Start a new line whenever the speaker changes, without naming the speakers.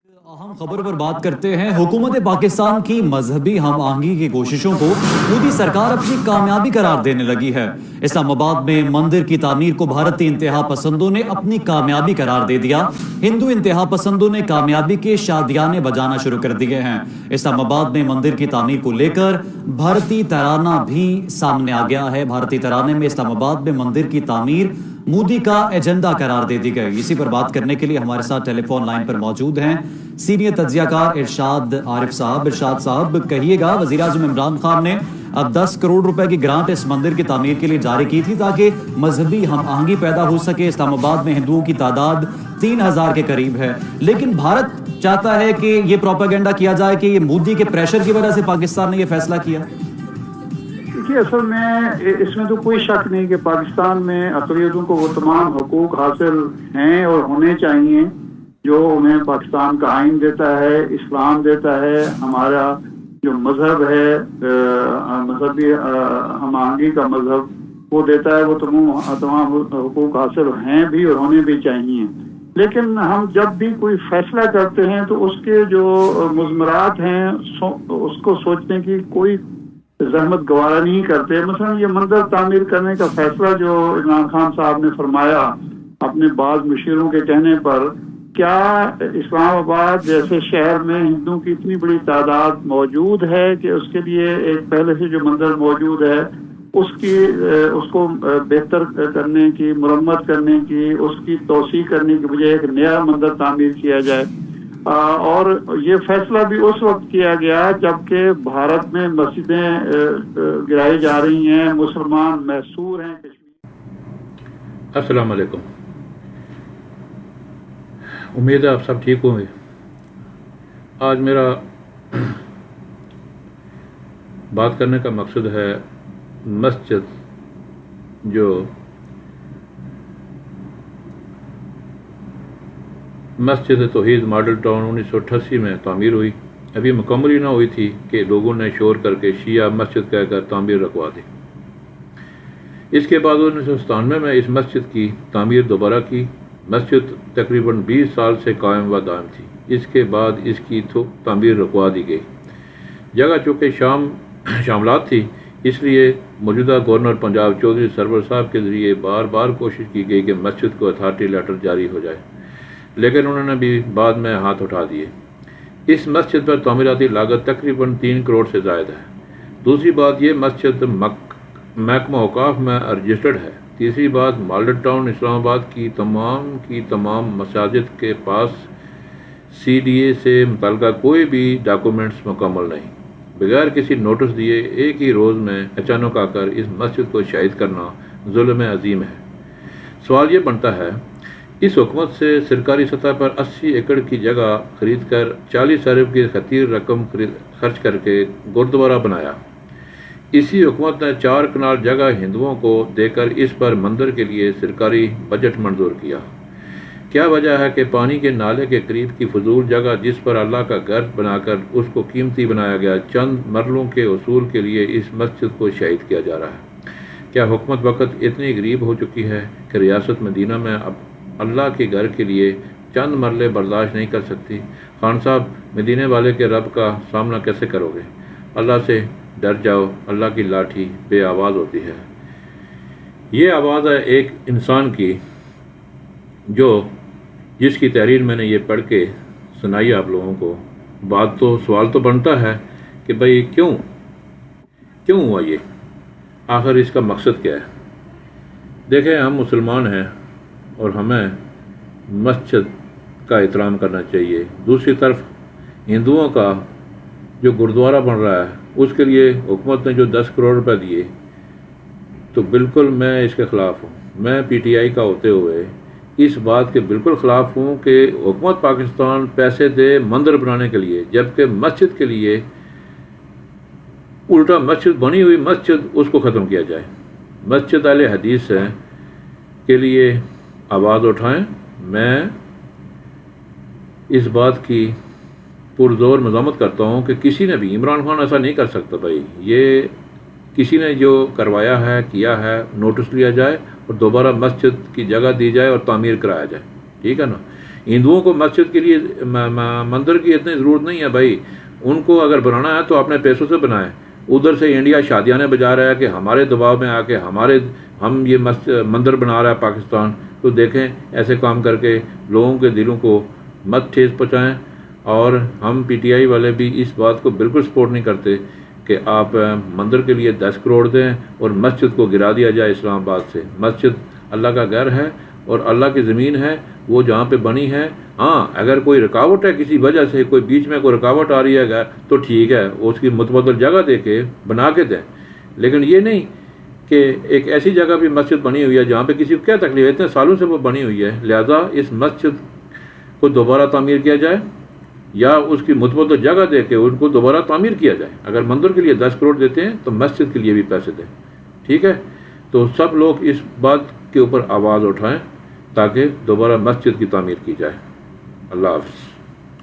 अहम खबर पर बात करते हैं। हुकूमत पाकिस्तान की मजहबी हम आहंगी की कोशिशों को मोदी सरकार अपनी कामयाबी करार देने लगी है। इस्लामाबाद में मंदिर की तामीर को भारतीय इंतहा पसंदों ने अपनी कामयाबी करार दे दिया। हिंदू इंतहा पसंदों ने कामयाबी के शादियाने बजाना शुरू कर दिए हैं। इस्लामाबाद में मंदिर की तामीर को लेकर भारतीय तराना भी सामने आ गया है। भारतीय तराने में इस्लामाबाद में मंदिर की तामीर मोदी का एजेंडा करार दे दी गई। इसी पर बात करने के लिए हमारे साथ टेलीफोन लाइन पर मौजूद हैं सीनियर तज्जियाकार इरशाद आरिफ साहब। इरशाद साहब, कहिएगा, वज़ीर आज़म इमरान खान ने अब 10 करोड़ रुपए की ग्रांट इस मंदिर की तामीर के लिए जारी की थी ताकि मजहबी हम आहंगी पैदा हो सके। इस्लामाबाद में हिंदुओं की तादाद 3000 के करीब है, लेकिन भारत चाहता है कि ये प्रोपेगेंडा किया जाए कि ये मोदी के प्रेशर की वजह से पाकिस्तान ने ये फैसला किया।
असल में इसमें तो कोई शक नहीं कि पाकिस्तान में अक़लियतों को वो तमाम हकूक़ हासिल हैं और होने चाहिए जो उन्हें पाकिस्तान का आइन देता है, इस्लाम देता है, हमारा जो मज़हब है मजहबी हम आहंगी का मज़हब वो देता है। वो तमाम हकूक़ हासिल हैं भी और होने भी चाहिए। लेकिन हम जब भी कोई फैसला करते हैं तो उसके जो मुज़मरात हैं उसको सोचने की कोई जहमत गवारा नहीं करते। मसलन ये मंदिर तामीर करने का फैसला जो इमरान खान साहब ने फरमाया अपने बाज़ मुशीरों के कहने पर, क्या इस्लामाबाद जैसे शहर में हिंदुओं की इतनी बड़ी तादाद मौजूद है कि उसके लिए एक पहले से जो मंदिर मौजूद है उसको बेहतर करने की, मुरम्मत करने की, उसकी तोसी करने की बजाय एक नया मंदिर तामीर किया जाए? और ये फैसला भी उस वक्त किया गया जबकि भारत में मस्जिदें गिराई जा रही हैं, मुसलमान महसूर हैं कश्मीर।
अस्सलाम वालेकुम, उम्मीद है आप सब ठीक होंगे। आज मेरा बात करने का मकसद है मस्जिद जो मस्जिद तौहीद मॉडल टाउन 1988 में तामीर हुई, अभी मुकम्मल ही ना हुई थी कि लोगों ने शोर करके शिया मस्जिद कहकर तामीर रखवा दी। इसके बाद 1997 में इस मस्जिद की तामीर दोबारा की। मस्जिद तकरीबन 20 साल से कायम व दायम थी। इसके बाद इसकी तामीर रुकवा दी गई। जगह चूँकि शामलात थी, इसलिए मौजूदा गवर्नर पंजाब चौधरी सरवर साहब के ज़रिए बार बार कोशिश की गई कि मस्जिद को अथॉरिटी लेटर जारी हो जाए, लेकिन उन्होंने भी बाद में हाथ उठा दिए। इस मस्जिद पर तामीराती लागत तकरीबन 3 करोड़ से ज़ायद है। दूसरी बात, ये मस्जिद महकमा औकाफ में रजिस्टर्ड है। तीसरी बात, मॉडल टाउन इस्लामाबाद की तमाम मसाजिद के पास CDA से मुतल्लिका कोई भी डॉक्यूमेंट्स मुकम्मल नहीं। बगैर किसी नोटिस दिए एक ही रोज़ में अचानक आकर इस मस्जिद को शहीद करना जुल्म अजीम है। सवाल ये बनता है, इस हुकूमत से सरकारी सतह पर 80 एकड़ की जगह खरीद कर 40 अरब की खतीर रकम खर्च करके गुरुद्वारा बनाया। इसी हुकूमत ने 4 कनाल जगह हिंदुओं को देकर इस पर मंदिर के लिए सरकारी बजट मंजूर किया। क्या वजह है कि पानी के नाले के करीब की फजूल जगह जिस पर अल्लाह का घर बनाकर उसको कीमती बनाया गया, चंद मरलों के उसूल के लिए इस मस्जिद को शहीद किया जा रहा है? क्या हुकूमत वक़्त इतनी गरीब हो चुकी है कि रियासत मदीना में अब अल्लाह के घर के लिए चंद मरले बर्दाश्त नहीं कर सकती? खान साहब, मदीने वाले के रब का सामना कैसे करोगे? अल्लाह से डर जाओ, अल्लाह की लाठी बे आवाज़ होती है। ये आवाज़ है एक इंसान की जिसकी तहरीर मैंने ये पढ़ के सुनाई आप लोगों को। सवाल तो बनता है कि भाई क्यों हुआ ये, आखिर इसका मकसद क्या है? देखें, हम मुसलमान हैं और हमें मस्जिद का एहतराम करना चाहिए। दूसरी तरफ हिंदुओं का जो गुरुद्वारा बन रहा है उसके लिए हुकूमत ने जो 10 करोड़ रुपए दिए, तो बिल्कुल मैं इसके ख़िलाफ़ हूँ। मैं PTI का होते हुए इस बात के बिल्कुल ख़िलाफ़ हूँ कि हुकूमत पाकिस्तान पैसे दे मंदिर बनाने के लिए, जबकि मस्जिद के लिए उल्टा मस्जिद बनी हुई मस्जिद उसको ख़त्म किया जाए। मस्जिद अहले हदीस है के लिए आवाज़ उठाएं। मैं इस बात की पुरजोर मज़म्मत करता हूँ कि किसी ने भी, इमरान खान ऐसा नहीं कर सकता भाई। ये किसी ने जो करवाया है, किया है, नोटिस लिया जाए और दोबारा मस्जिद की जगह दी जाए और तामीर कराया जाए, ठीक है ना। ہندوؤں کو مسجد کے لیے مندر کی اتنی ضرورت نہیں ہے بھائی، ان کو اگر بنانا ہے تو اپنے پیسوں سے بنائیں۔ ادھر سے انڈیا شادیانے بجا رہا ہے کہ ہمارے دباؤ میں آ کے ہم یہ مندر بنا رہا ہے پاکستان، تو دیکھیں ایسے کام کر کے لوگوں کے دلوں کو مت ٹھیس پہنچائیں۔ اور ہم پی ٹی آئی والے بھی اس بات کو بالکل سپورٹ نہیں کرتے کہ آپ مندر کے لیے 10 کروڑ دیں اور مسجد کو گرا دیا جائے اسلام آباد سے۔ مسجد اللہ کا گھر ہے اور اللہ کی زمین ہے، وہ جہاں پہ بنی ہے۔ ہاں اگر کوئی رکاوٹ ہے کسی وجہ سے، کوئی بیچ میں کوئی رکاوٹ آ رہی ہے تو ٹھیک ہے، اس کی متبادل جگہ دے کے بنا کے دیں، لیکن یہ نہیں کہ ایک ایسی جگہ بھی مسجد بنی ہوئی ہے جہاں پہ کسی کو کیا تکلیف ہے، اتنے سالوں سے وہ بنی ہوئی ہے، لہذا اس مسجد کو دوبارہ تعمیر کیا جائے یا اس کی متبادل جگہ دے کے ان کو دوبارہ تعمیر کیا جائے۔ اگر مندر کے لیے 10 کروڑ دیتے ہیں تو مسجد کے لیے بھی پیسے دیں، ٹھیک ہے؟ تو سب لوگ اس بات کے اوپر آواز اٹھائیں تاکہ دوبارہ مسجد کی تعمیر کی جائے۔ اللہ حافظ۔